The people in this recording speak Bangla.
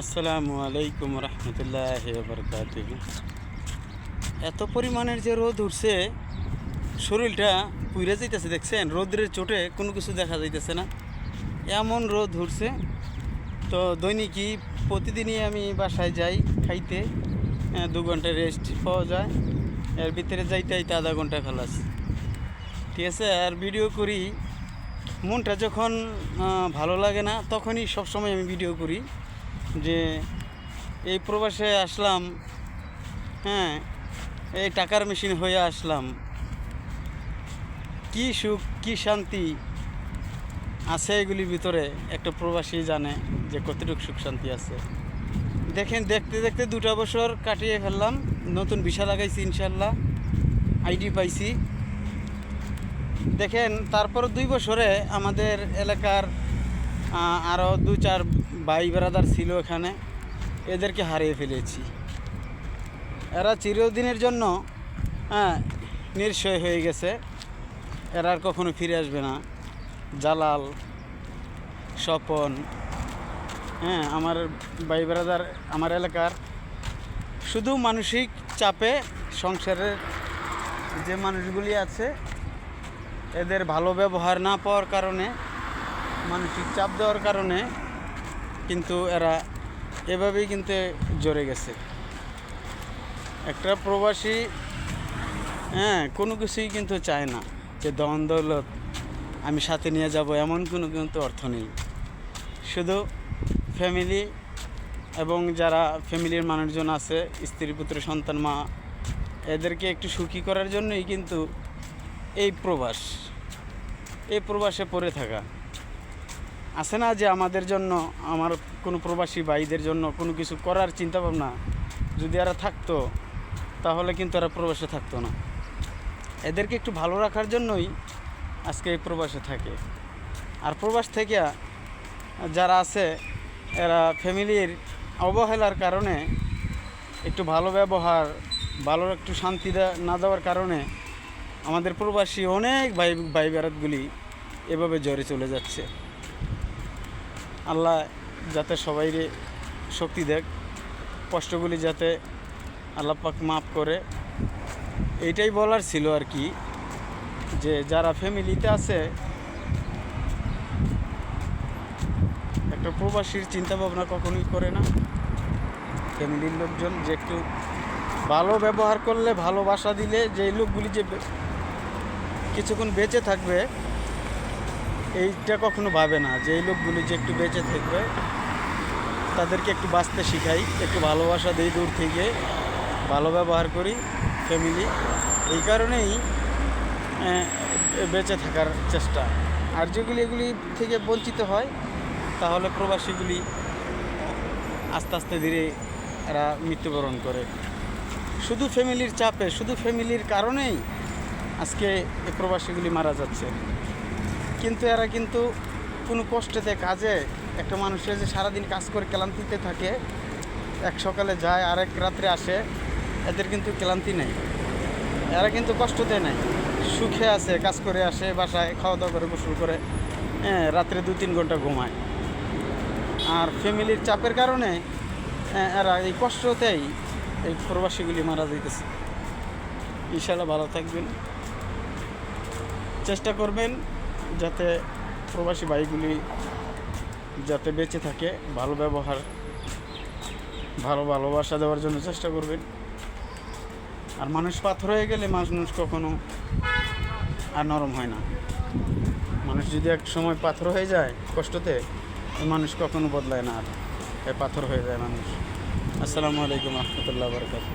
আসসালামু আলাইকুম রহমতুল্লাহি ওয়া বারাকাতুহু। এত পরিমাণের যে রোদ উঠছে, শরীরটা পুড়ে যাইতেছে। দেখছেন, রোদ্রের চোটে কোনো কিছু দেখা যাইতেছে না, এমন রোদ উঠছে। তো দৈনিকই প্রতিদিনই আমি বাসায় যাই খাইতে, 2 ঘন্টা রেস্ট পাওয়া যায়। এর ভিতরে যাইতে যাইতে আধা ঘন্টা খালাস, ঠিক আছে। আর ভিডিও করি, মনটা যখন ভালো লাগে না তখনই সবসময় আমি ভিডিও করি যে এই প্রবাসে আসলাম, হ্যাঁ, এই টাকার মেশিন হয়ে আসলাম, কি সুখ কি শান্তি আছে এগুলির ভিতরে। একটা প্রবাসী জানে যে কতটুকু সুখ শান্তি আছে। দেখেন, দেখতে দেখতে 2টা বছর কাটিয়ে ফেললাম, নতুন ভিসা লাগাইছি, ইনশাল্লাহ আইডি পাইছি। দেখেন, তারপর 2 বছরে আমাদের এলাকার আরও 2-4 ভাই ব্রাদার ছিল এখানে, এদেরকে হারিয়ে ফেলেছি। এরা চিরদিনের জন্য নিঃস্ব হয়ে গেছে, এরা আর কখনো ফিরে আসবে না। জালাল, স্বপন, আমার ভাই ব্রাদার আমার এলাকার, শুধু মানসিক চাপে সংসারের যে মানুষগুলি আছে এদের ভালো ব্যবহার না পাওয়ার কারণে, মানসিক চাপ দেওয়ার কারণে কিন্তু এরা এভাবেই কিন্তু জড়ে গেছে। একটা প্রবাসী কোনো কিছুই কিন্তু চায় না যে ধন দৌলত আমি সাথে নিয়ে যাব, এমন কোনো কিন্তু অর্থ নেই। শুধু ফ্যামিলি এবং যারা ফ্যামিলির মানুষজন আছে, স্ত্রী পুত্র সন্তান মা, এদেরকে একটু সুখী করার জন্যই কিন্তু এই প্রবাসে পড়ে থাকা। আছে না যে আমাদের জন্য, আমার কোনো প্রবাসী ভাইদের জন্য কোনো কিছু করার চিন্তাভাবনা যদি এরা থাকতো তাহলে কিন্তু এরা প্রবাসে থাকতো না। এদেরকে একটু ভালো রাখার জন্যই আজকে এই প্রবাসে থাকে। আর প্রবাস থেকে যারা আছে এরা ফ্যামিলির অবহেলার কারণে, একটু ভালো ব্যবহার, ভালো একটু শান্তি না দেওয়ার কারণে আমাদের প্রবাসী অনেক ভাই বেড়াতগুলি এভাবে জ্বরে চলে যাচ্ছে। আল্লাহ যাতে সবাইরে শক্তি দেখ, কষ্টগুলি যাতে আল্লাহ পাক মাফ করে, এইটাই বলার ছিল আর কি। যে যারা ফ্যামিলিতে আছে, একটা প্রবাসীর চিন্তা ভাবনা কখনোই করে না ফ্যামিলির লোকজন, যে একটু ভালো ব্যবহার করলে, ভালোবাসা দিলে যে লোকগুলি যে কিছুক্ষণ বেঁচে থাকবে, এইটা কখনো ভাবে না যে এই লোকগুলি যে একটু বেঁচে থাকবে, তাদেরকে একটু বাঁচতে শিখাই, একটু ভালোবাসা দিই, দূর থেকে ভালো ব্যবহার করি ফ্যামিলি। এই কারণেই বেঁচে থাকার চেষ্টা। আর যেগুলি এগুলি থেকে বঞ্চিত হয় তাহলে প্রবাসীগুলি আস্তে আস্তে ধীরে এরা মৃত্যুবরণ করে। শুধু ফ্যামিলির চাপে, শুধু ফ্যামিলির কারণেই আজকে এই প্রবাসীগুলি মারা যাচ্ছে। কিন্তু এরা কিন্তু কোনো কষ্টেতে কাজে, একটা মানুষের যে সারাদিন কাজ করে ক্লান্তিতে থাকে, এক সকালে যায় আর এক রাত্রে আসে, এদের কিন্তু ক্লান্তি নেই, এরা কিন্তু কষ্টতে নেই, সুখে আছে, কাজ করে আসে, বাসায় খাওয়া দাওয়া করে, গোসল করে, রাত্রে 2-3 ঘন্টা ঘুমায়। আর ফ্যামিলির চাপের কারণে এরা এই কষ্টতেই এই প্রবাসীগুলি মারা যাইতেছে। ইনশাআল্লাহ ভালো থাকবেন, চেষ্টা করবেন যাতে প্রবাসী ভাইগুলি যাতে বেঁচে থাকে, ভালো ব্যবহার, ভালোবাসা দেওয়ার জন্য চেষ্টা করবেন। আর মানুষ পাথর হয়ে গেলে মানুষ কখনো আর নরম হয় না। মানুষ যদি এক সময় পাথর হয়ে যায় কষ্টতে, মানুষ কখনো বদলায় না, আর পাথর হয়ে যায় মানুষ। আসসালামু আলাইকুম রহমতুল্লাহ বারাকাতুহু।